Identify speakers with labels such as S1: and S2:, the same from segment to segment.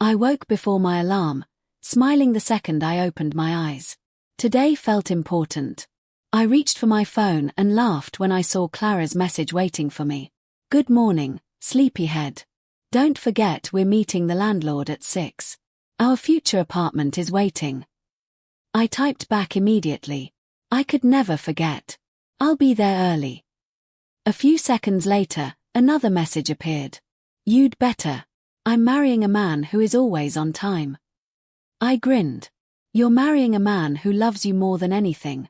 S1: I woke before my alarm, smiling the second I opened my eyes. Today felt important. I reached for my phone and laughed when I saw Clara's message waiting for me. Good morning, sleepyhead. Don't forget we're meeting the landlord at 6. Our future apartment is waiting. I typed back immediately. I could never forget. I'll be there early. A few seconds later, another message appeared. You'd better. I'm marrying a man who is always on time. I grinned. You're marrying a man who loves you more than anything.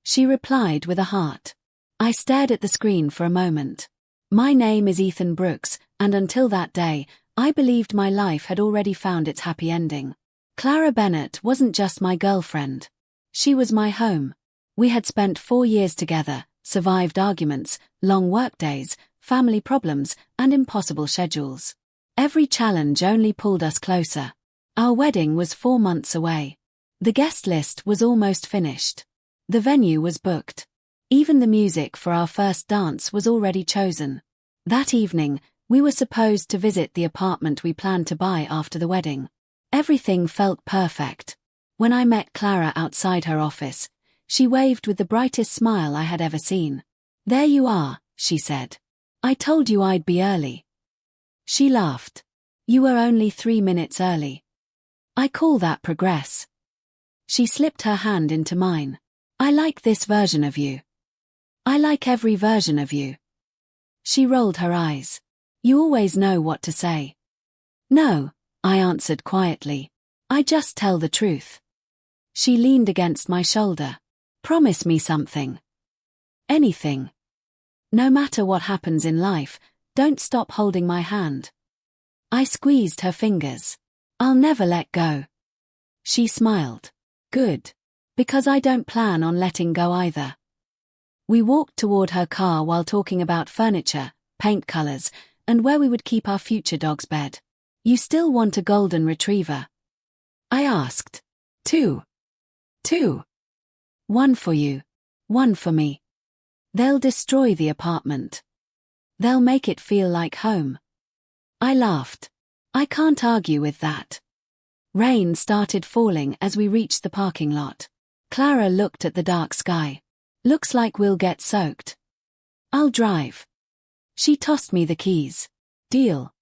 S1: She replied with a heart. I stared at the screen for a moment. My name is Ethan Brooks, and until that day, I believed my life had already found its happy ending. Clara Bennett wasn't just my girlfriend. She was my home. We had spent 4 years together, survived arguments, long workdays, family problems, and impossible schedules. Every challenge only pulled us closer. Our wedding was 4 months away. The guest list was almost finished. The venue was booked. Even the music for our first dance was already chosen. That evening, we were supposed to visit the apartment we planned to buy after the wedding. Everything felt perfect. When I met Clara outside her office, she waved with the brightest smile I had ever seen. There you are, she said. I told you I'd be early. She laughed. You were only 3 minutes early. I call that progress. She slipped her hand into mine. I like this version of you. I like every version of you. She rolled her eyes. You always know what to say. No, I answered quietly. I just tell the truth. She leaned against my shoulder. Promise me something. Anything. No matter what happens in life, don't stop holding my hand. I squeezed her fingers. I'll never let go. She smiled. Good. Because I don't plan on letting go either. We walked toward her car while talking about furniture, paint colors, and where we would keep our future dog's bed. You still want a golden retriever? I asked. 2. 2. 1 for you. 1 for me. They'll destroy the apartment. They'll make it feel like home. I laughed. I can't argue with that. Rain started falling as we reached the parking lot. Clara looked at the dark sky. Looks like we'll get soaked. I'll drive. She tossed me the keys. Deal.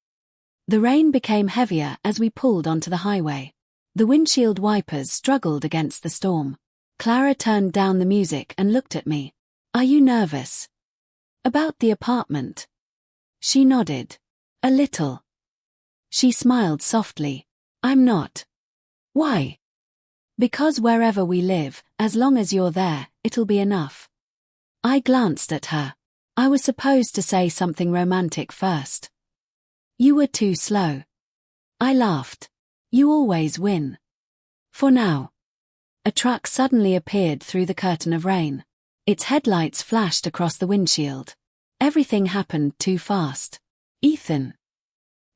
S1: The rain became heavier as we pulled onto the highway. The windshield wipers struggled against the storm. Clara turned down the music and looked at me. Are you nervous? About the apartment? She nodded. A little. She smiled softly. I'm not. Why? Because wherever we live, as long as you're there, it'll be enough. I glanced at her. I was supposed to say something romantic first. You were too slow. I laughed. You always win. For now. A truck suddenly appeared through the curtain of rain. Its headlights flashed across the windshield. Everything happened too fast. Ethan.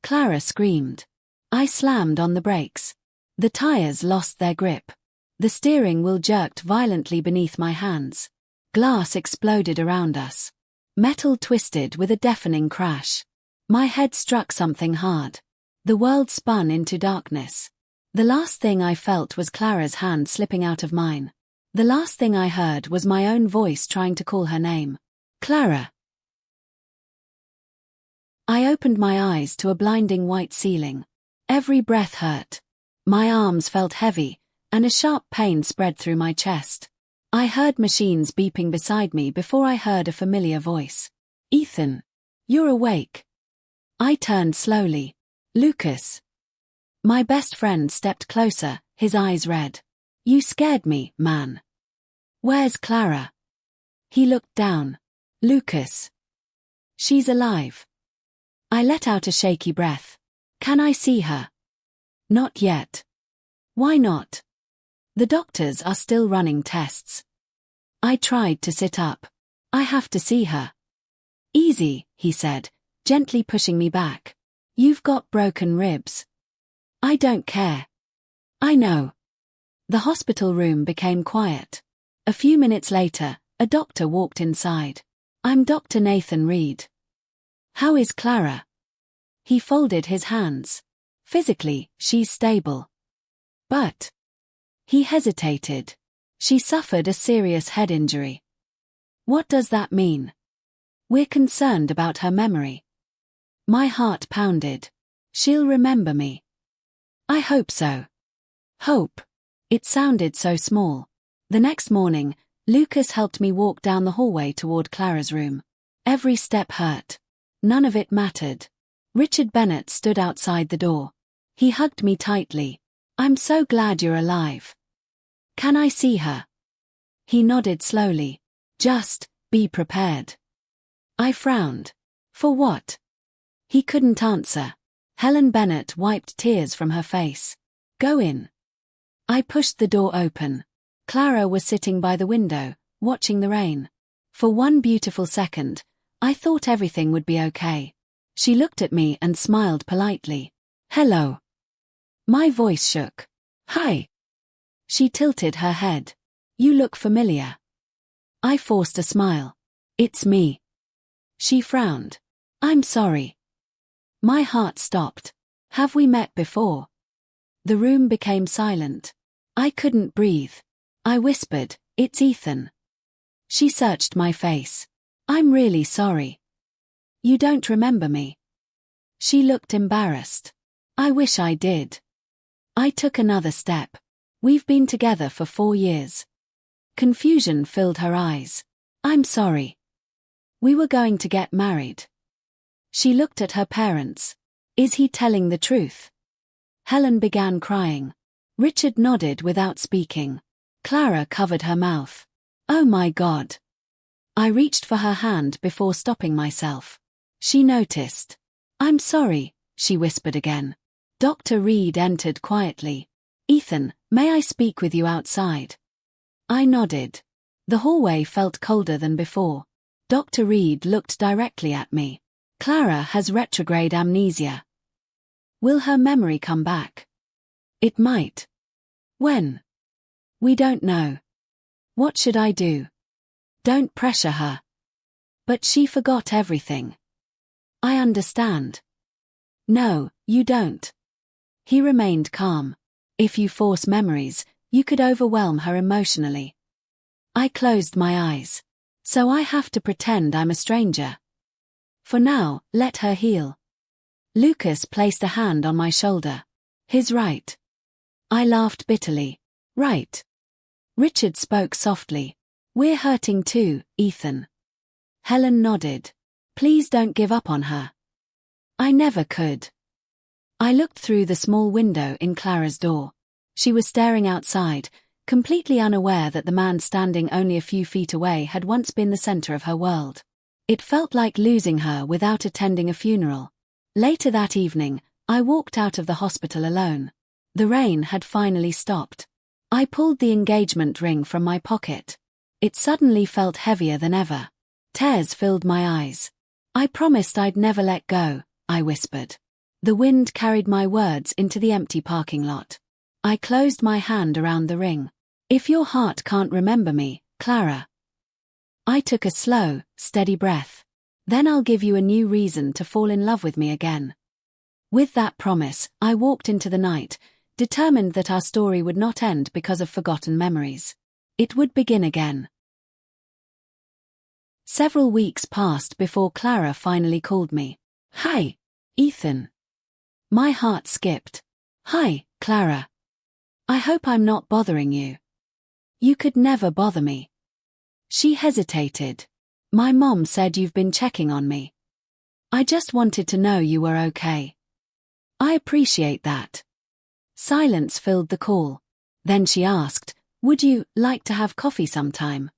S1: Clara screamed. I slammed on the brakes. The tires lost their grip. The steering wheel jerked violently beneath my hands. Glass exploded around us. Metal twisted with a deafening crash. My head struck something hard. The world spun into darkness. The last thing I felt was Clara's hand slipping out of mine. The last thing I heard was my own voice trying to call her name. Clara. I opened my eyes to a blinding white ceiling. Every breath hurt. My arms felt heavy, and a sharp pain spread through my chest. I heard machines beeping beside me before I heard a familiar voice. Ethan. You're awake. I turned slowly. Lucas. My best friend stepped closer, his eyes red. You scared me, man. Where's Clara? He looked down. Lucas. She's alive. I let out a shaky breath. Can I see her? Not yet. Why not? The doctors are still running tests. I tried to sit up. I have to see her. Easy, he said, gently pushing me back. You've got broken ribs. I don't care. I know. The hospital room became quiet. A few minutes later, a doctor walked inside. I'm Dr. Nathan Reed. How is Clara? He folded his hands. Physically, she's stable. But. He hesitated. She suffered a serious head injury. What does that mean? We're concerned about her memory. My heart pounded. She'll remember me. I hope so. Hope. It sounded so small. The next morning, Lucas helped me walk down the hallway toward Clara's room. Every step hurt. None of it mattered. Richard Bennett stood outside the door. He hugged me tightly. I'm so glad you're alive. Can I see her? He nodded slowly. Just, be prepared. I frowned. For what? He couldn't answer. Helen Bennett wiped tears from her face. Go in. I pushed the door open. Clara was sitting by the window, watching the rain. For one beautiful second, I thought everything would be okay. She looked at me and smiled politely. Hello. My voice shook. Hi. She tilted her head. You look familiar. I forced a smile. It's me. She frowned. I'm sorry. My heart stopped. Have we met before? The room became silent. I couldn't breathe. I whispered, it's Ethan. She searched my face. I'm really sorry. You don't remember me. She looked embarrassed. I wish I did. I took another step. We've been together for 4 years. Confusion filled her eyes. I'm sorry. We were going to get married. She looked at her parents. Is he telling the truth? Helen began crying. Richard nodded without speaking. Clara covered her mouth. Oh my God. I reached for her hand before stopping myself. She noticed. I'm sorry, she whispered again. Dr. Reed entered quietly. Ethan, may I speak with you outside? I nodded. The hallway felt colder than before. Dr. Reed looked directly at me. Clara has retrograde amnesia. Will her memory come back? It might. When? We don't know. What should I do? Don't pressure her. But she forgot everything. I understand. No, you don't. He remained calm. If you force memories, you could overwhelm her emotionally. I closed my eyes. So I have to pretend I'm a stranger. For now, let her heal. Lucas placed a hand on my shoulder. His right. I laughed bitterly. Right. Richard spoke softly. We're hurting too, Ethan. Helen nodded. Please don't give up on her. I never could. I looked through the small window in Clara's door. She was staring outside, completely unaware that the man standing only a few feet away had once been the center of her world. It felt like losing her without attending a funeral. Later that evening, I walked out of the hospital alone. The rain had finally stopped. I pulled the engagement ring from my pocket. It suddenly felt heavier than ever. Tears filled my eyes. I promised I'd never let go, I whispered. The wind carried my words into the empty parking lot. I closed my hand around the ring. If your heart can't remember me, Clara. I took a slow, steady breath. Then I'll give you a new reason to fall in love with me again. With that promise, I walked into the night, determined that our story would not end because of forgotten memories. It would begin again. Several weeks passed before Clara finally called me. Hi, Ethan. My heart skipped. Hi, Clara. I hope I'm not bothering you. You could never bother me. She hesitated. My mom said you've been checking on me. I just wanted to know you were okay. I appreciate that. Silence filled the call. Then she asked, would you like to have coffee sometime?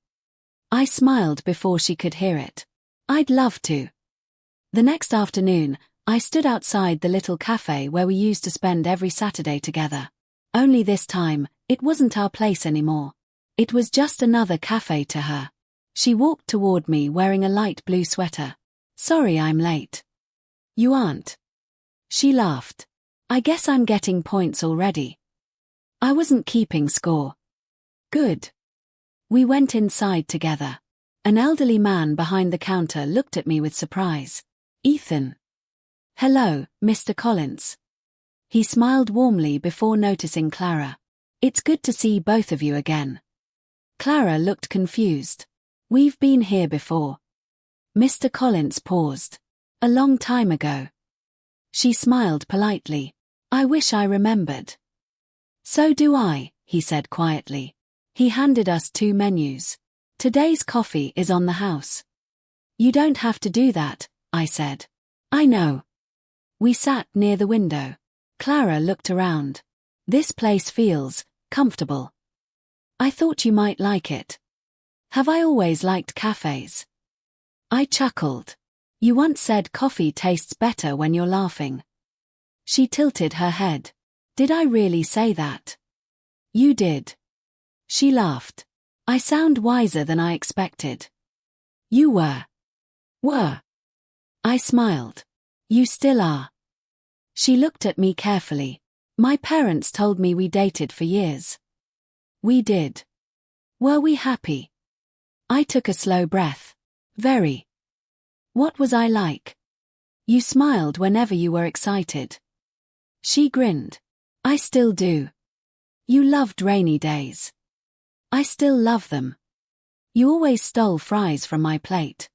S1: I smiled before she could hear it. I'd love to. The next afternoon, I stood outside the little cafe where we used to spend every Saturday together. Only this time, it wasn't our place anymore. It was just another cafe to her. She walked toward me wearing a light blue sweater. Sorry I'm late. You aren't. She laughed. I guess I'm getting points already. I wasn't keeping score. Good. We went inside together. An elderly man behind the counter looked at me with surprise. Ethan. Hello, Mr. Collins. He smiled warmly before noticing Clara. It's good to see both of you again. Clara looked confused. We've been here before. Mr. Collins paused. A long time ago. She smiled politely. I wish I remembered. So do I, he said quietly. He handed us 2 menus. Today's coffee is on the house. You don't have to do that, I said. I know. We sat near the window. Clara looked around. This place feels comfortable. I thought you might like it. Have I always liked cafes? I chuckled. You once said coffee tastes better when you're laughing. She tilted her head. Did I really say that? You did. She laughed. I sound wiser than I expected. You were. Were. I smiled. You still are. She looked at me carefully. My parents told me we dated for years. We did. Were we happy? I took a slow breath. Very. What was I like? You smiled whenever you were excited. She grinned. I still do. You loved rainy days. I still love them. You always stole fries from my plate.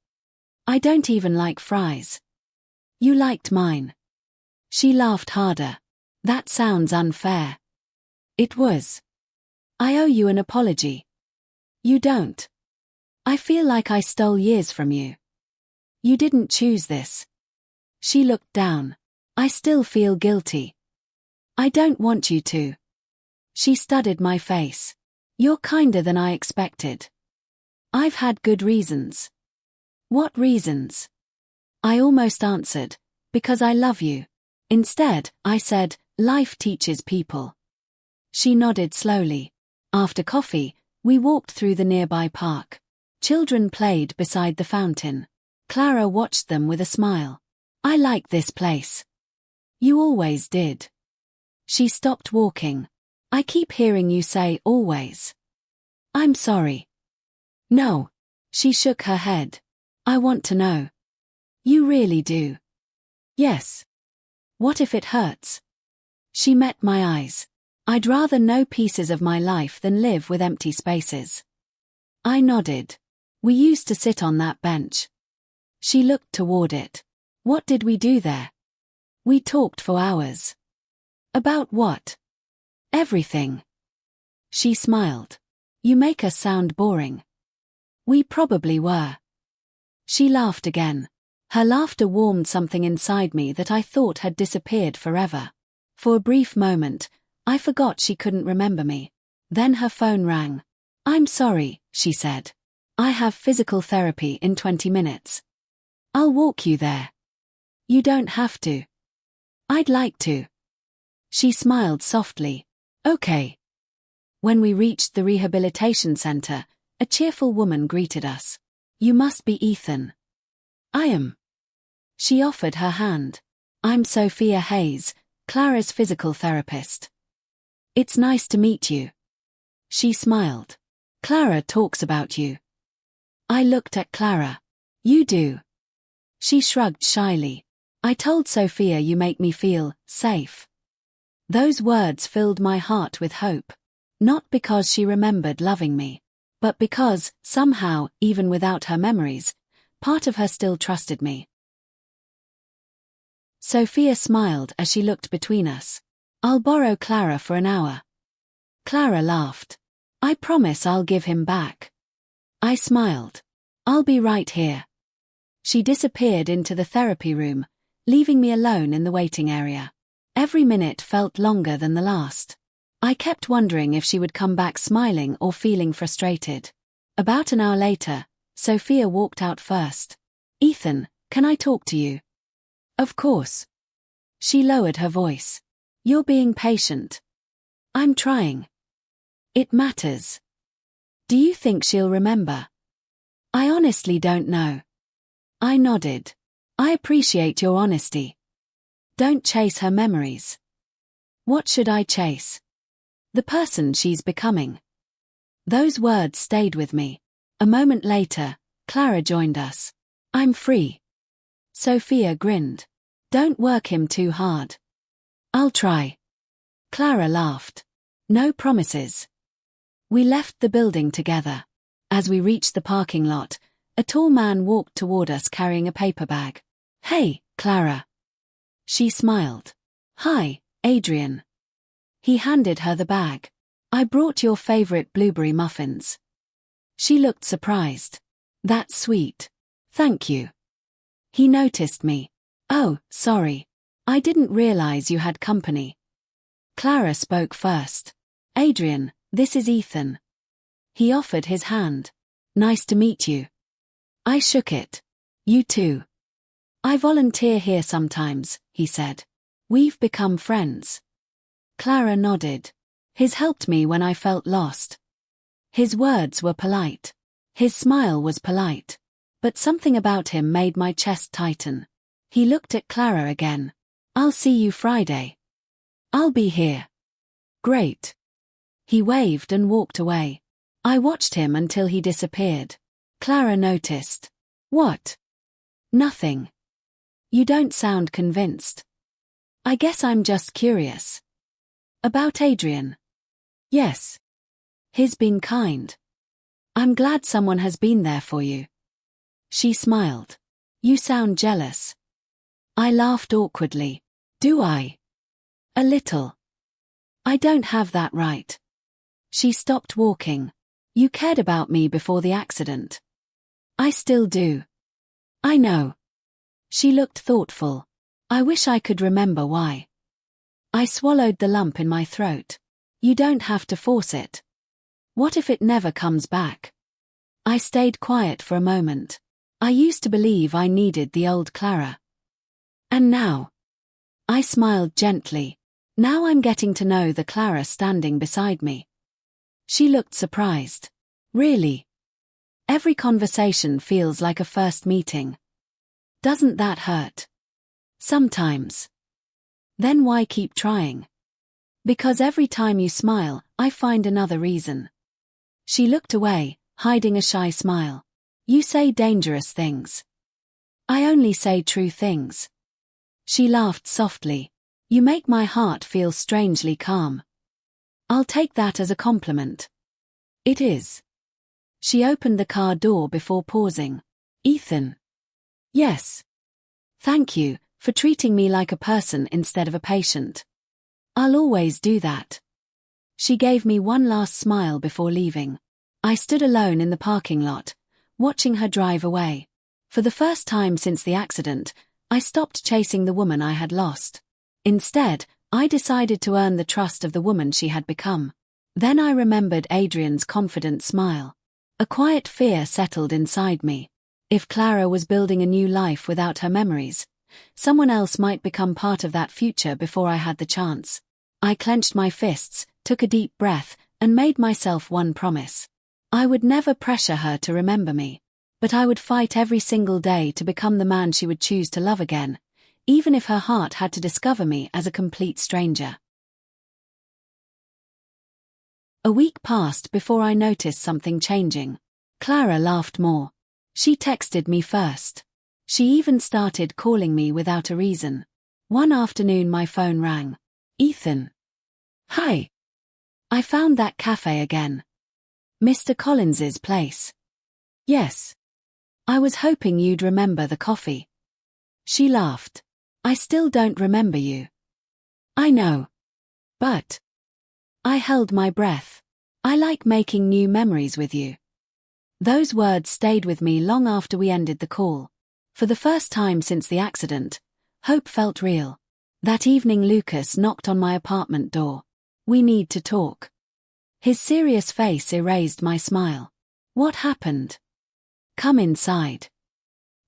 S1: I don't even like fries. You liked mine. She laughed harder. That sounds unfair. It was. I owe you an apology. You don't. I feel like I stole years from you. You didn't choose this. She looked down. I still feel guilty. I don't want you to. She studied my face. You're kinder than I expected. I've had good reasons. What reasons? I almost answered, because I love you. Instead, I said, life teaches people. She nodded slowly. After coffee, we walked through the nearby park. Children played beside the fountain. Clara watched them with a smile. I like this place. You always did. She stopped walking. I keep hearing you say always. I'm sorry. No. She shook her head. I want to know. You really do. Yes. What if it hurts? She met my eyes. I'd rather know pieces of my life than live with empty spaces. I nodded. We used to sit on that bench. She looked toward it. What did we do there? We talked for hours. About what? Everything. She smiled. You make us sound boring. We probably were. She laughed again. Her laughter warmed something inside me that I thought had disappeared forever. For a brief moment, I forgot she couldn't remember me. Then her phone rang. I'm sorry, she said. I have physical therapy in 20 minutes. I'll walk you there. You don't have to. I'd like to. She smiled softly. Okay. When we reached the rehabilitation center, a cheerful woman greeted us. You must be Ethan. I am. She offered her hand. I'm Sophia Hayes, Clara's physical therapist. It's nice to meet you. She smiled. Clara talks about you. I looked at Clara. You do. She shrugged shyly. I told Sophia you make me feel safe. Those words filled my heart with hope. Not because she remembered loving me, but because, somehow, even without her memories, part of her still trusted me. Sophia smiled as she looked between us. I'll borrow Clara for an hour. Clara laughed. I promise I'll give him back. I smiled. I'll be right here. She disappeared into the therapy room, leaving me alone in the waiting area. Every minute felt longer than the last. I kept wondering if she would come back smiling or feeling frustrated. About an hour later, Sophia walked out first. Ethan, can I talk to you? Of course. She lowered her voice. You're being patient. I'm trying. It matters. Do you think she'll remember? I honestly don't know. I nodded. I appreciate your honesty. Don't chase her memories. What should I chase? The person she's becoming. Those words stayed with me. A moment later, Clara joined us. I'm free. Sophia grinned. Don't work him too hard. I'll try. Clara laughed. No promises. We left the building together. As we reached the parking lot, a tall man walked toward us carrying a paper bag. Hey, Clara. She smiled. Hi, Adrian. He handed her the bag. I brought your favorite blueberry muffins. She looked surprised. That's sweet. Thank you. He noticed me. Oh, sorry. I didn't realize you had company. Clara spoke first. Adrian, this is Ethan. He offered his hand. Nice to meet you. I shook it. You too. I volunteer here sometimes, he said. We've become friends. Clara nodded. His helped me when I felt lost. His words were polite. His smile was polite. But something about him made my chest tighten. He looked at Clara again. I'll see you Friday. I'll be here. Great. He waved and walked away. I watched him until he disappeared. Clara noticed. What? Nothing. You don't sound convinced. I guess I'm just curious. About Adrian? Yes. He's been kind. I'm glad someone has been there for you. She smiled. You sound jealous. I laughed awkwardly. Do I? A little. I don't have that right. She stopped walking. You cared about me before the accident. I still do. I know. She looked thoughtful. I wish I could remember why. I swallowed the lump in my throat. You don't have to force it. What if it never comes back? I stayed quiet for a moment. I used to believe I needed the old Clara. And now? I smiled gently. Now I'm getting to know the Clara standing beside me. She looked surprised. Really? Every conversation feels like a first meeting. Doesn't that hurt? Sometimes. Then why keep trying? Because every time you smile, I find another reason. She looked away, hiding a shy smile. You say dangerous things. I only say true things. She laughed softly. You make my heart feel strangely calm. I'll take that as a compliment. It is. She opened the car door before pausing. Ethan. Yes. Thank you for treating me like a person instead of a patient. I'll always do that. She gave me one last smile before leaving. I stood alone in the parking lot, watching her drive away. For the first time since the accident, I stopped chasing the woman I had lost. Instead, I decided to earn the trust of the woman she had become. Then I remembered Adrian's confident smile. A quiet fear settled inside me. If Clara was building a new life without her memories, someone else might become part of that future before I had the chance. I clenched my fists, took a deep breath, and made myself one promise. I would never pressure her to remember me, but I would fight every single day to become the man she would choose to love again, even if her heart had to discover me as a complete stranger. A week passed before I noticed something changing. Clara laughed more. She texted me first. She even started calling me without a reason. One afternoon my phone rang. Ethan. Hi. I found that cafe again. Mr. Collins's place. Yes. I was hoping you'd remember the coffee. She laughed. I still don't remember you. I know. But. I held my breath. I like making new memories with you. Those words stayed with me long after we ended the call. For the first time since the accident, hope felt real. That evening Lucas knocked on my apartment door. We need to talk. His serious face erased my smile. What happened? Come inside.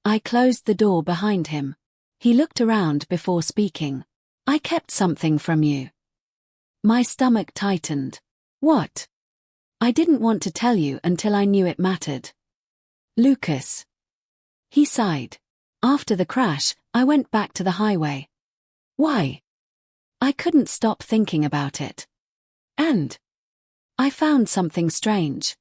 S1: I closed the door behind him. He looked around before speaking. I kept something from you. My stomach tightened. What? I didn't want to tell you until I knew it mattered. Lucas. He sighed. After the crash, I went back to the highway. Why? I couldn't stop thinking about it. And I found something strange.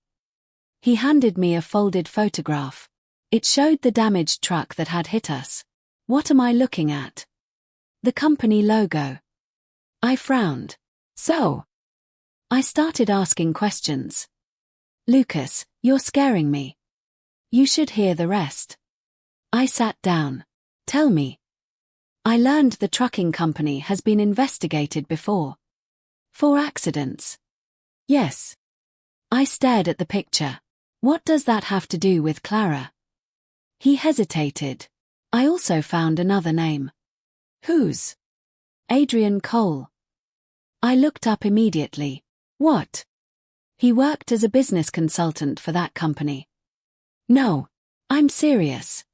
S1: He handed me a folded photograph. It showed the damaged truck that had hit us. What am I looking at? The company logo. I frowned. So? I started asking questions. Lucas, you're scaring me. You should hear the rest. I sat down. Tell me. I learned the trucking company has been investigated before. For accidents. Yes. I stared at the picture. What does that have to do with Clara? He hesitated. I also found another name. Whose? Adrian Cole. I looked up immediately. What? He worked as a business consultant for that company. No. I'm serious.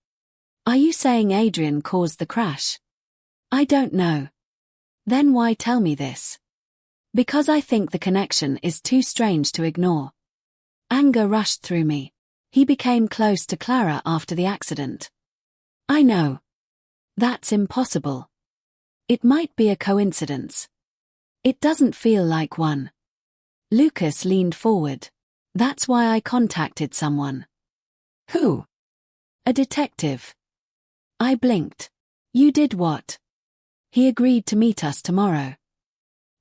S1: Are you saying Adrian caused the crash? I don't know. Then why tell me this? Because I think the connection is too strange to ignore. Anger rushed through me. He became close to Clara after the accident. I know. That's impossible. It might be a coincidence. It doesn't feel like one. Lucas leaned forward. That's why I contacted someone. Who? A detective. I blinked. You did what? He agreed to meet us tomorrow.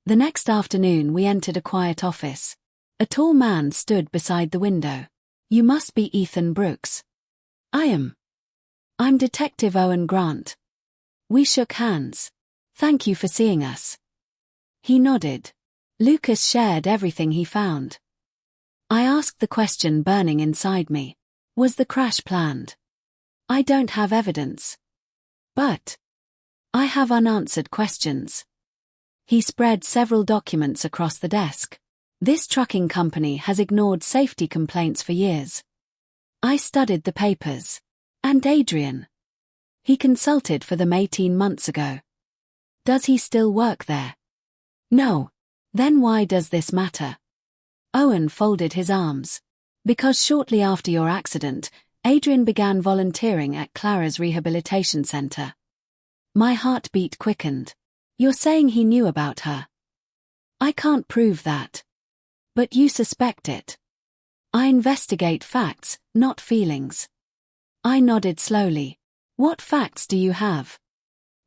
S1: The next afternoon we entered a quiet office. A tall man stood beside the window. You must be Ethan Brooks. I am. I'm Detective Owen Grant. We shook hands. Thank you for seeing us. He nodded. Lucas shared everything he found. I asked the question burning inside me. Was the crash planned? I don't have evidence. But I have unanswered questions. He spread several documents across the desk. This trucking company has ignored safety complaints for years. I studied the papers. And Adrian? He consulted for them 18 months ago. Does he still work there? No. Then why does this matter? Owen folded his arms. Because shortly after your accident, Adrian began volunteering at Clara's rehabilitation center. My heartbeat quickened. You're saying he knew about her? I can't prove that. But you suspect it. I investigate facts, not feelings. I nodded slowly. What facts do you have?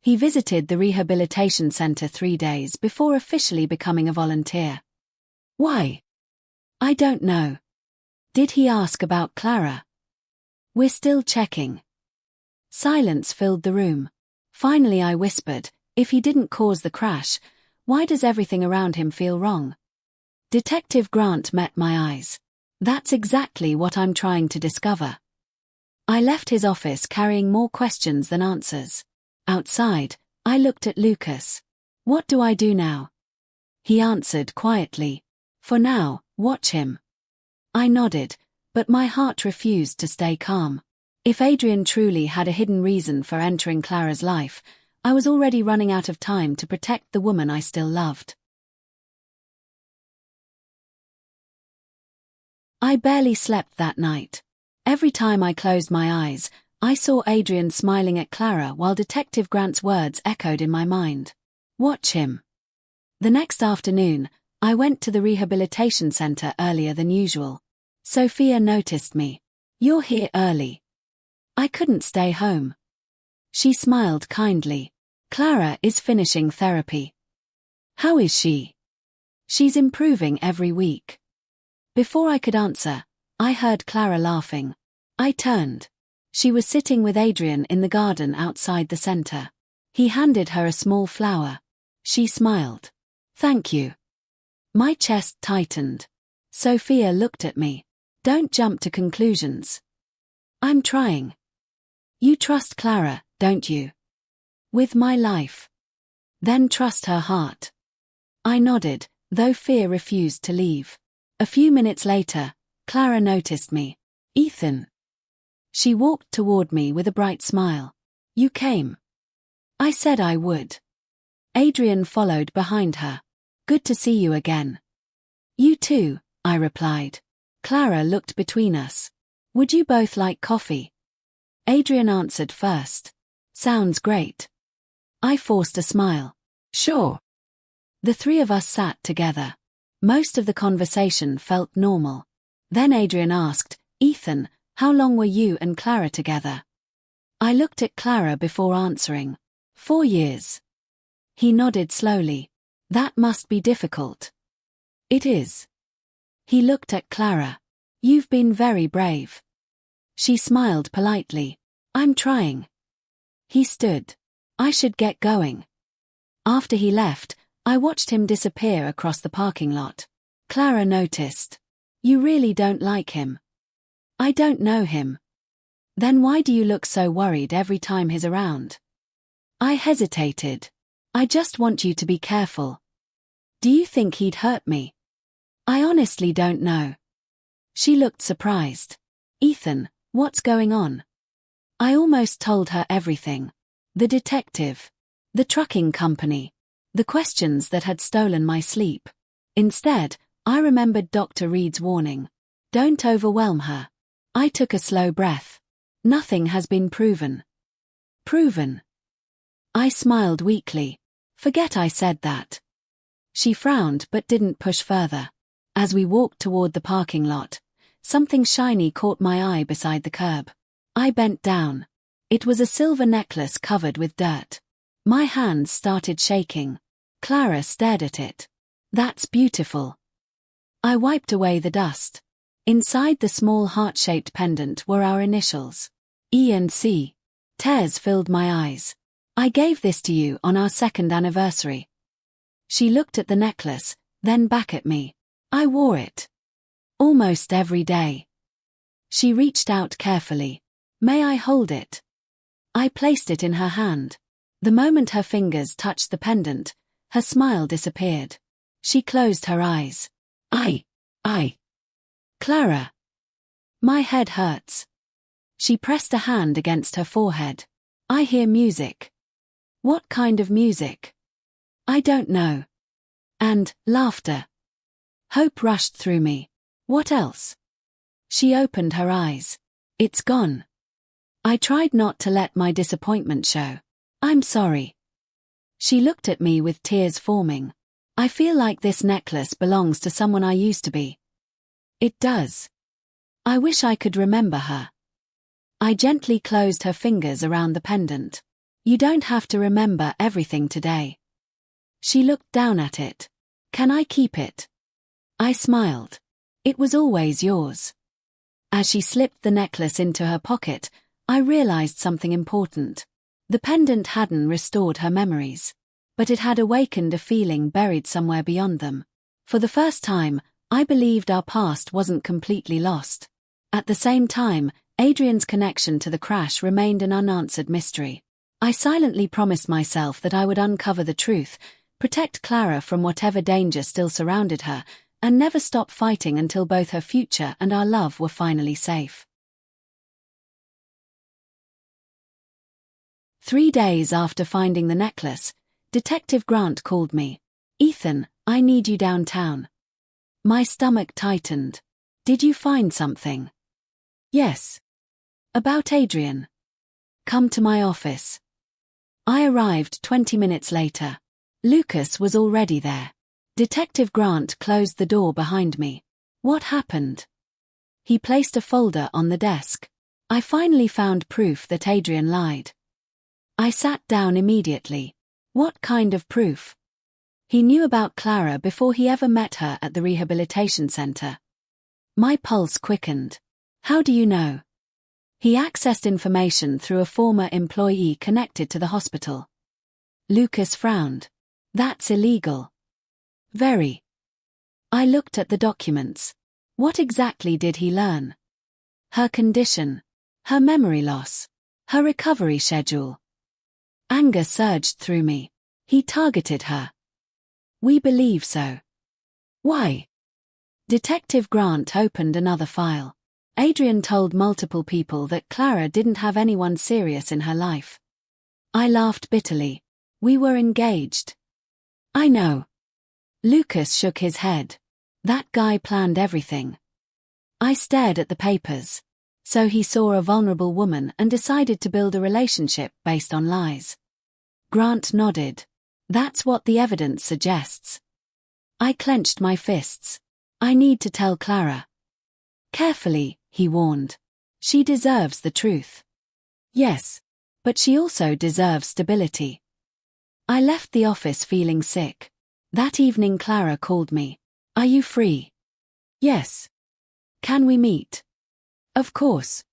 S1: He visited the rehabilitation center 3 days before officially becoming a volunteer. Why? I don't know. Did he ask about Clara? We're still checking. Silence filled the room. Finally I whispered, if he didn't cause the crash, why does everything around him feel wrong? Detective Grant met my eyes. That's exactly what I'm trying to discover. I left his office carrying more questions than answers. Outside, I looked at Lucas. What do I do now? He answered quietly. For now, watch him. I nodded, but my heart refused to stay calm. If Adrian truly had a hidden reason for entering Clara's life, I was already running out of time to protect the woman I still loved. I barely slept that night. Every time I closed my eyes, I saw Adrian smiling at Clara while Detective Grant's words echoed in my mind. Watch him. The next afternoon, I went to the rehabilitation center earlier than usual. Sophia noticed me. You're here early. I couldn't stay home. She smiled kindly. Clara is finishing therapy. How is she? She's improving every week. Before I could answer, I heard Clara laughing. I turned. She was sitting with Adrian in the garden outside the center. He handed her a small flower. She smiled. Thank you. My chest tightened. Sophia looked at me. Don't jump to conclusions. I'm trying. You trust Clara, don't you? With my life. Then trust her heart. I nodded, though fear refused to leave. A few minutes later, Clara noticed me. Ethan. She walked toward me with a bright smile. You came. I said I would. Adrian followed behind her. Good to see you again. You too, I replied. Clara looked between us. Would you both like coffee? Adrian answered first. Sounds great. I forced a smile. Sure. The three of us sat together. Most of the conversation felt normal. Then Adrian asked, Ethan, how long were you and Clara together? I looked at Clara before answering. 4 years. He nodded slowly. That must be difficult. It is. He looked at Clara. You've been very brave. She smiled politely. I'm trying. He stood. I should get going. After he left, I watched him disappear across the parking lot. Clara noticed. You really don't like him. I don't know him. Then why do you look so worried every time he's around? I hesitated. I just want you to be careful. Do you think he'd hurt me? I honestly don't know. She looked surprised. Ethan, what's going on? I almost told her everything. The detective. The trucking company. The questions that had stolen my sleep. Instead, I remembered Dr. Reed's warning. Don't overwhelm her. I took a slow breath. Nothing has been proven. Proven? I smiled weakly. Forget I said that. She frowned but didn't push further. As we walked toward the parking lot, something shiny caught my eye beside the curb. I bent down. It was a silver necklace covered with dirt. My hands started shaking. Clara stared at it. That's beautiful. I wiped away the dust. Inside the small heart-shaped pendant were our initials. E and C. Tears filled my eyes. I gave this to you on our 2nd anniversary. She looked at the necklace, then back at me. I wore it. Almost every day. She reached out carefully. May I hold it? I placed it in her hand. The moment her fingers touched the pendant, her smile disappeared. She closed her eyes. Clara. My head hurts. She pressed a hand against her forehead. I hear music. What kind of music? I don't know. And laughter. Hope rushed through me. What else? She opened her eyes. It's gone. I tried not to let my disappointment show. I'm sorry. She looked at me with tears forming. I feel like this necklace belongs to someone I used to be. It does. I wish I could remember her. I gently closed her fingers around the pendant. You don't have to remember everything today. She looked down at it. Can I keep it? I smiled. It was always yours. As she slipped the necklace into her pocket, I realized something important. The pendant hadn't restored her memories, but it had awakened a feeling buried somewhere beyond them. For the first time, I believed our past wasn't completely lost. At the same time, Adrian's connection to the crash remained an unanswered mystery. I silently promised myself that I would uncover the truth, protect Clara from whatever danger still surrounded her, and never stop fighting until both her future and our love were finally safe. 3 days after finding the necklace, Detective Grant called me. Ethan, I need you downtown. My stomach tightened. Did you find something? Yes. About Adrian. Come to my office. I arrived 20 minutes later. Lucas was already there. Detective Grant closed the door behind me. What happened? He placed a folder on the desk. I finally found proof that Adrian lied. I sat down immediately. What kind of proof? He knew about Clara before he ever met her at the rehabilitation center. My pulse quickened. How do you know? He accessed information through a former employee connected to the hospital. Lucas frowned. That's illegal. Very. I looked at the documents. What exactly did he learn? Her condition. Her memory loss. Her recovery schedule. Anger surged through me. He targeted her. We believe so. Why? Detective Grant opened another file. Adrian told multiple people that Clara didn't have anyone serious in her life. I laughed bitterly. We were engaged. I know. Lucas shook his head. That guy planned everything. I stared at the papers. So he saw a vulnerable woman and decided to build a relationship based on lies. Grant nodded. That's what the evidence suggests. I clenched my fists. I need to tell Clara. Carefully, he warned. She deserves the truth. Yes, but she also deserves stability. I left the office feeling sick. That evening Clara called me. Are you free? Yes. Can we meet? Of course.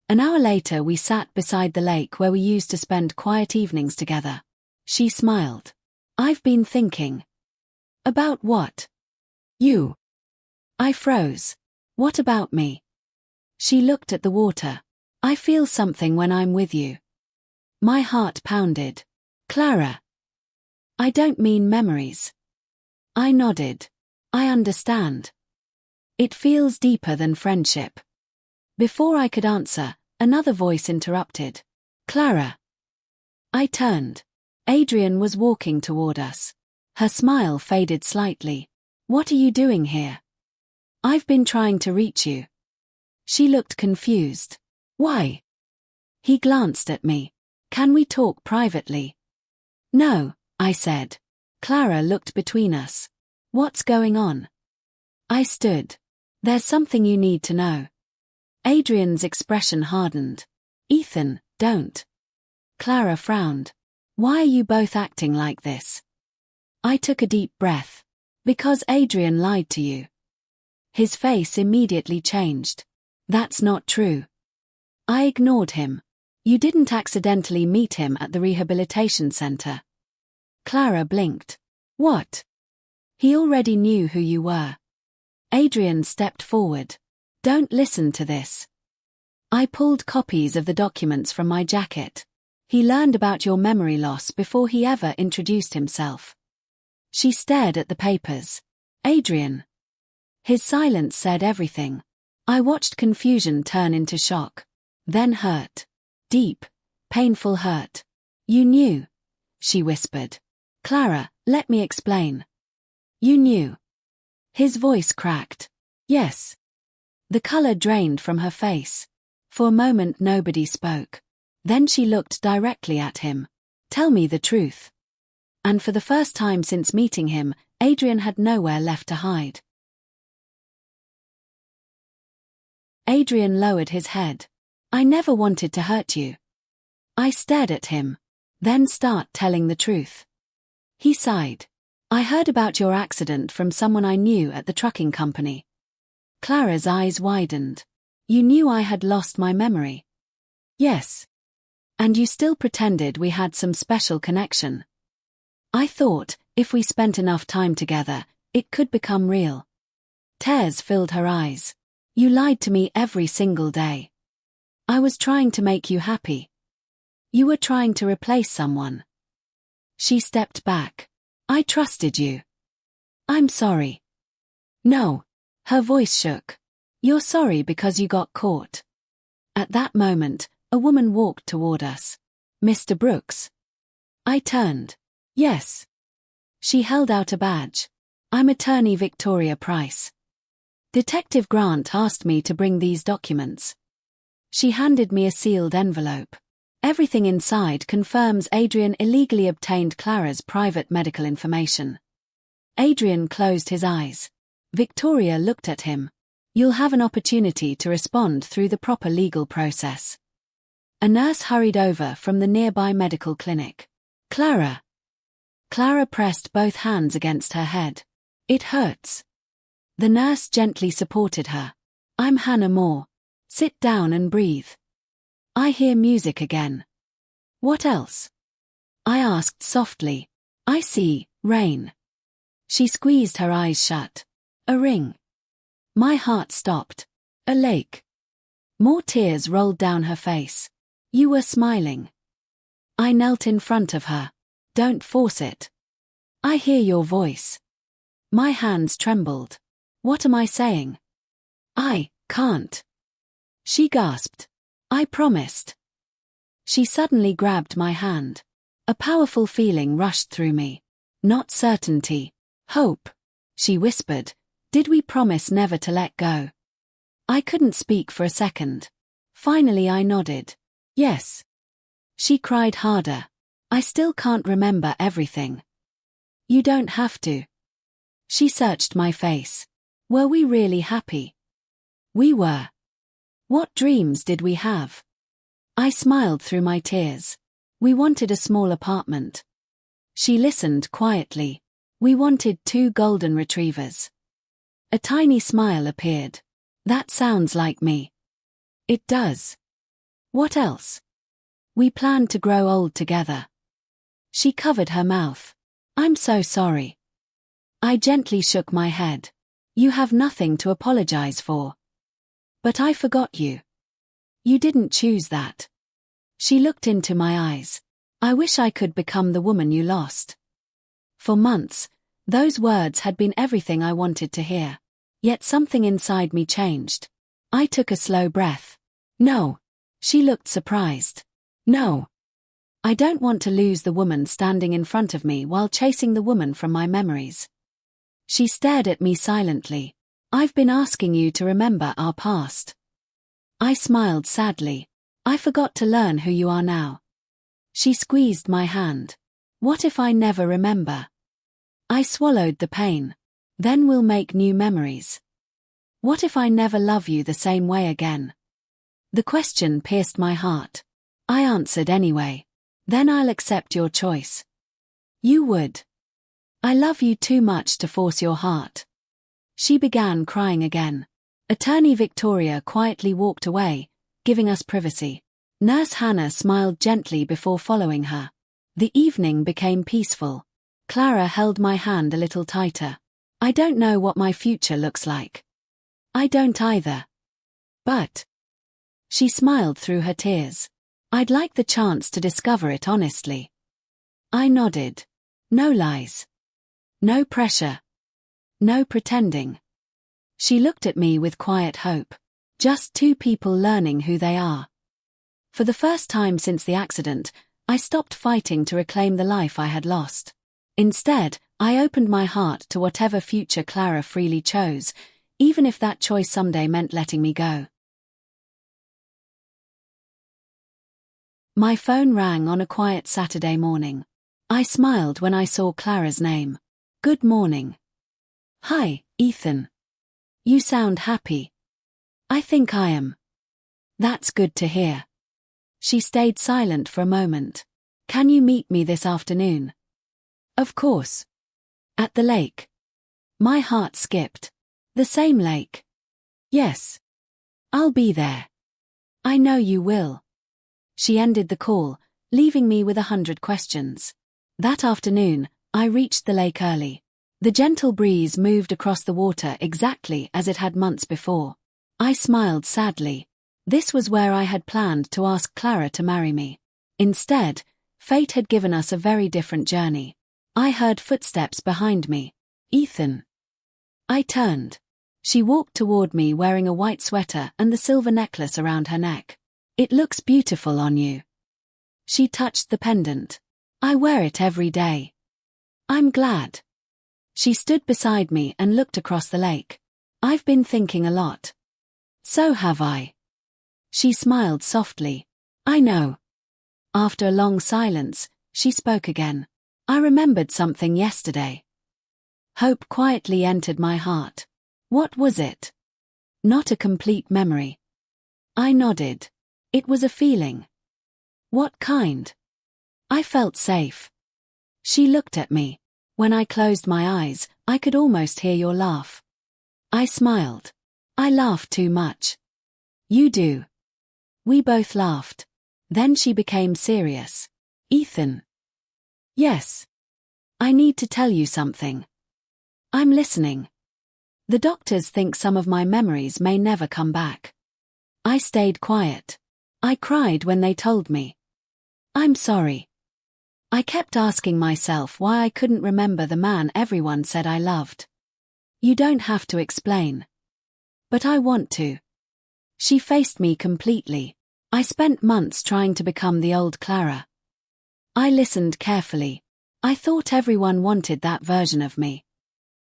S1: An hour later we sat beside the lake where we used to spend quiet evenings together. She smiled. I've been thinking. About what? You. I froze. What about me? She looked at the water. I feel something when I'm with you. My heart pounded. Clara. I don't mean memories. I nodded. I understand. It feels deeper than friendship. Before I could answer, another voice interrupted. Clara. I turned. Adrian was walking toward us. Her smile faded slightly. What are you doing here? I've been trying to reach you. She looked confused. Why? He glanced at me. Can we talk privately? No, I said. Clara looked between us. What's going on? I stood. There's something you need to know. Adrian's expression hardened. Ethan, don't. Clara frowned. Why are you both acting like this? I took a deep breath. Because Adrian lied to you. His face immediately changed. That's not true. I ignored him. You didn't accidentally meet him at the rehabilitation center. Clara blinked. What? He already knew who you were. Adrian stepped forward. Don't listen to this. I pulled copies of the documents from my jacket. He learned about your memory loss before he ever introduced himself. She stared at the papers. Adrian. His silence said everything. I watched confusion turn into shock. Then hurt. Deep, painful hurt. You knew, she whispered. Clara, let me explain. You knew. His voice cracked. Yes. The color drained from her face. For a moment nobody spoke. Then she looked directly at him. Tell me the truth. And for the first time since meeting him, Adrian had nowhere left to hide. Adrian lowered his head. I never wanted to hurt you. I stared at him. Then start telling the truth. He sighed. I heard about your accident from someone I knew at the trucking company. Clara's eyes widened. You knew I had lost my memory. Yes. And you still pretended we had some special connection. I thought, if we spent enough time together, it could become real. Tears filled her eyes. You lied to me every single day. I was trying to make you happy. You were trying to replace someone. She stepped back. I trusted you. I'm sorry. No. Her voice shook. You're sorry because you got caught. At that moment, a woman walked toward us. Mr. Brooks. I turned. Yes. She held out a badge. I'm Attorney Victoria Price. Detective Grant asked me to bring these documents. She handed me a sealed envelope. Everything inside confirms Adrian illegally obtained Clara's private medical information. Adrian closed his eyes. Victoria looked at him. You'll have an opportunity to respond through the proper legal process. A nurse hurried over from the nearby medical clinic. Clara. Clara pressed both hands against her head. It hurts. The nurse gently supported her. I'm Hannah Moore. Sit down and breathe. I hear music again. What else? I asked softly. I see, rain. She squeezed her eyes shut. A ring. My heart stopped. A lake. More tears rolled down her face. You were smiling. I knelt in front of her. Don't force it. I hear your voice. My hands trembled. What am I saying? I can't. She gasped. I promised. She suddenly grabbed my hand. A powerful feeling rushed through me. Not certainty. Hope. She whispered. Did we promise never to let go? I couldn't speak for a second. Finally I nodded. Yes. She cried harder. I still can't remember everything. You don't have to. She searched my face. Were we really happy? We were. What dreams did we have? I smiled through my tears. We wanted a small apartment. She listened quietly. We wanted 2 golden retrievers. A tiny smile appeared. That sounds like me. It does. What else? We planned to grow old together. She covered her mouth. I'm so sorry. I gently shook my head. You have nothing to apologize for. But I forgot you. You didn't choose that. She looked into my eyes. I wish I could become the woman you lost. For months, those words had been everything I wanted to hear. Yet something inside me changed. I took a slow breath. No. She looked surprised. No. I don't want to lose the woman standing in front of me while chasing the woman from my memories. She stared at me silently. I've been asking you to remember our past. I smiled sadly. I forgot to learn who you are now. She squeezed my hand. What if I never remember? I swallowed the pain. Then we'll make new memories. What if I never love you the same way again? The question pierced my heart. I answered anyway. Then I'll accept your choice. You would. I love you too much to force your heart. She began crying again. Attorney Victoria quietly walked away, giving us privacy. Nurse Hannah smiled gently before following her. The evening became peaceful. Clara held my hand a little tighter. I don't know what my future looks like. I don't either. But... She smiled through her tears. I'd like the chance to discover it honestly. I nodded. No lies. No pressure. No pretending. She looked at me with quiet hope. Just 2 people learning who they are. For the first time since the accident, I stopped fighting to reclaim the life I had lost. Instead, I opened my heart to whatever future Clara freely chose, even if that choice someday meant letting me go. My phone rang on a quiet Saturday morning. I smiled when I saw Clara's name. Good morning. Hi, Ethan. You sound happy. I think I am. That's good to hear. She stayed silent for a moment. Can you meet me this afternoon? Of course. At the lake. My heart skipped. The same lake. Yes. I'll be there. I know you will. She ended the call, leaving me with 100 questions. That afternoon, I reached the lake early. The gentle breeze moved across the water exactly as it had months before. I smiled sadly. This was where I had planned to ask Clara to marry me. Instead, fate had given us a very different journey. I heard footsteps behind me. Ethan. I turned. She walked toward me wearing a white sweater and the silver necklace around her neck. It looks beautiful on you. She touched the pendant. I wear it every day. I'm glad. She stood beside me and looked across the lake. I've been thinking a lot. So have I. She smiled softly. I know. After a long silence, she spoke again. I remembered something yesterday. Hope quietly entered my heart. What was it? Not a complete memory. I nodded. It was a feeling. What kind? I felt safe. She looked at me. When I closed my eyes, I could almost hear your laugh. I smiled. I laugh too much. You do. We both laughed. Then she became serious. Ethan. Yes. I need to tell you something. I'm listening. The doctors think some of my memories may never come back. I stayed quiet. I cried when they told me. I'm sorry. I kept asking myself why I couldn't remember the man everyone said I loved. You don't have to explain. But I want to. She faced me completely. I spent months trying to become the old Clara. I listened carefully. I thought everyone wanted that version of me.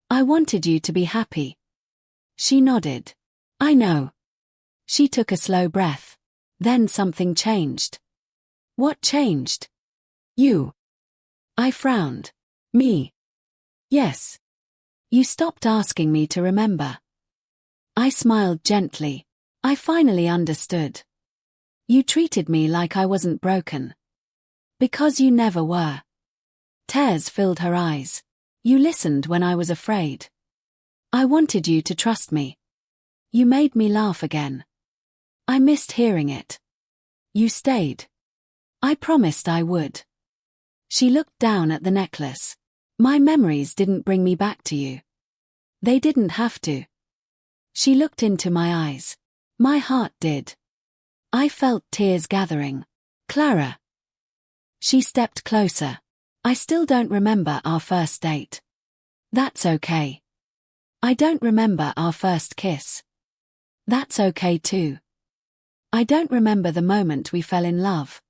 S1: I wanted you to be happy. She nodded. I know. She took a slow breath. Then something changed. What changed? You. I frowned. Me. Yes. You stopped asking me to remember. I smiled gently. I finally understood. You treated me like I wasn't broken. Because you never were. Tears filled her eyes. You listened when I was afraid. I wanted you to trust me. You made me laugh again. I missed hearing it. You stayed. I promised I would. She looked down at the necklace. My memories didn't bring me back to you. They didn't have to. She looked into my eyes. My heart did. I felt tears gathering. Clara. She stepped closer. I still don't remember our first date. That's okay. I don't remember our first kiss. That's okay too. I don't remember the moment we fell in love.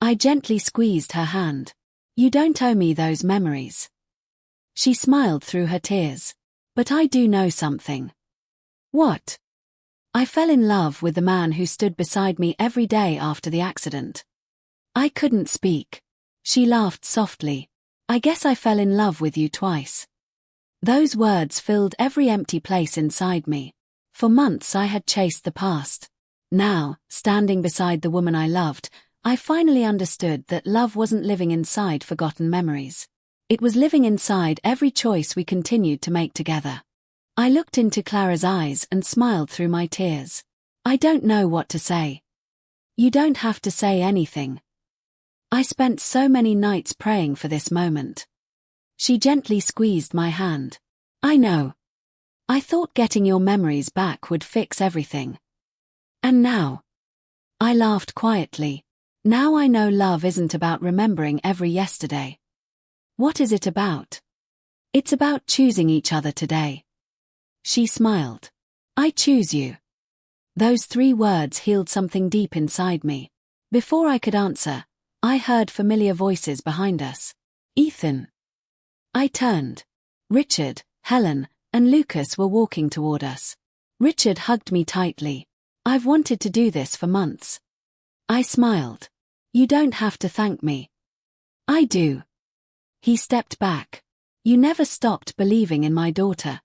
S1: I gently squeezed her hand. You don't owe me those memories. She smiled through her tears. But I do know something. What? I fell in love with the man who stood beside me every day after the accident. I couldn't speak. She laughed softly. I guess I fell in love with you twice. Those words filled every empty place inside me. For months I had chased the past. Now, standing beside the woman I loved, I finally understood that love wasn't living inside forgotten memories. It was living inside every choice we continued to make together. I looked into Clara's eyes and smiled through my tears. I don't know what to say. You don't have to say anything. I spent so many nights praying for this moment. She gently squeezed my hand. I know. I thought getting your memories back would fix everything. And now? I laughed quietly. Now I know love isn't about remembering every yesterday. What is it about? It's about choosing each other today. She smiled. I choose you. Those 3 words healed something deep inside me. Before I could answer, I heard familiar voices behind us. Ethan. I turned. Richard, Helen, and Lucas were walking toward us. Richard hugged me tightly. I've wanted to do this for months. I smiled. You don't have to thank me. I do. He stepped back. You never stopped believing in my daughter.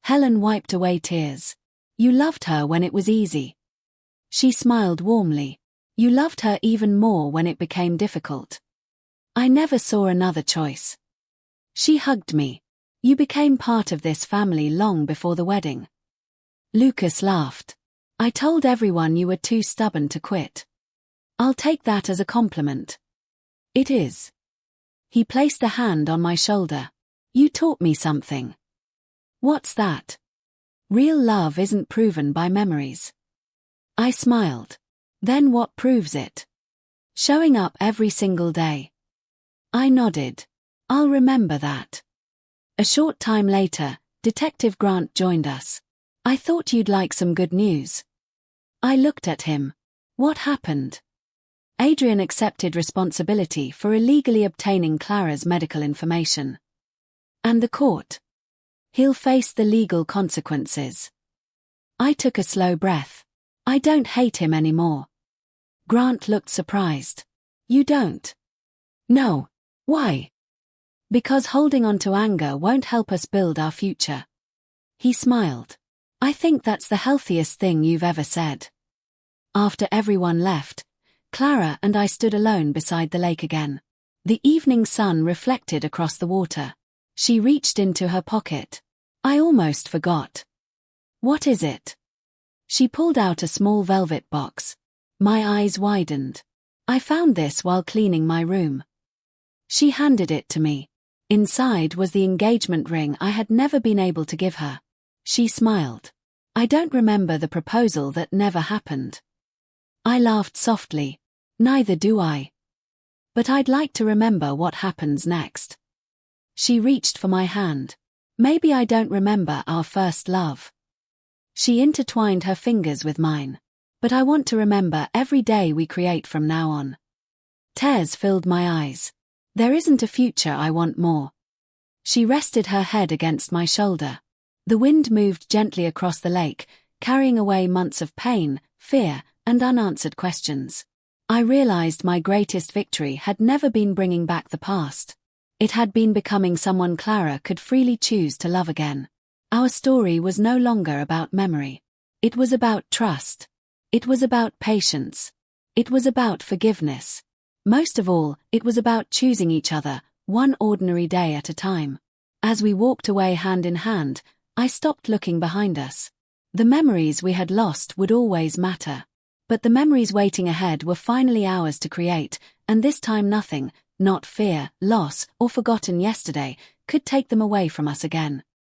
S1: Helen wiped away tears. You loved her when it was easy. She smiled warmly. You loved her even more when it became difficult. I never saw another choice. She hugged me. You became part of this family long before the wedding. Lucas laughed. I told everyone you were too stubborn to quit. I'll take that as a compliment. It is. He placed a hand on my shoulder. You taught me something. What's that? Real love isn't proven by memories. I smiled. Then what proves it? Showing up every single day. I nodded. I'll remember that. A short time later, Detective Grant joined us. I thought you'd like some good news. I looked at him. What happened? Adrian accepted responsibility for illegally obtaining Clara's medical information. And the court? He'll face the legal consequences. I took a slow breath. I don't hate him anymore. Grant looked surprised. You don't? No. Why? Because holding on to anger won't help us build our future. He smiled. I think that's the healthiest thing you've ever said. After everyone left, Clara and I stood alone beside the lake again. The evening sun reflected across the water. She reached into her pocket. I almost forgot. What is it? She pulled out a small velvet box. My eyes widened. I found this while cleaning my room. She handed it to me. Inside was the engagement ring I had never been able to give her. She smiled. I don't remember the proposal that never happened. I laughed softly. Neither do I. But I'd like to remember what happens next. She reached for my hand. Maybe I don't remember our first love. She intertwined her fingers with mine. But I want to remember every day we create from now on. Tears filled my eyes. There isn't a future I want more. She rested her head against my shoulder. The wind moved gently across the lake, carrying away months of pain, fear, and unanswered questions. I realized my greatest victory had never been bringing back the past. It had been becoming someone Clara could freely choose to love again. Our story was no longer about memory. It was about trust. It was about patience. It was about forgiveness. Most of all, it was about choosing each other, one ordinary day at a time. As we walked away hand in hand, I stopped looking behind us. The memories we had lost would always matter. But the memories waiting ahead were finally ours to create, and this time nothing, not fear, loss, or forgotten yesterday, could take them away from us again.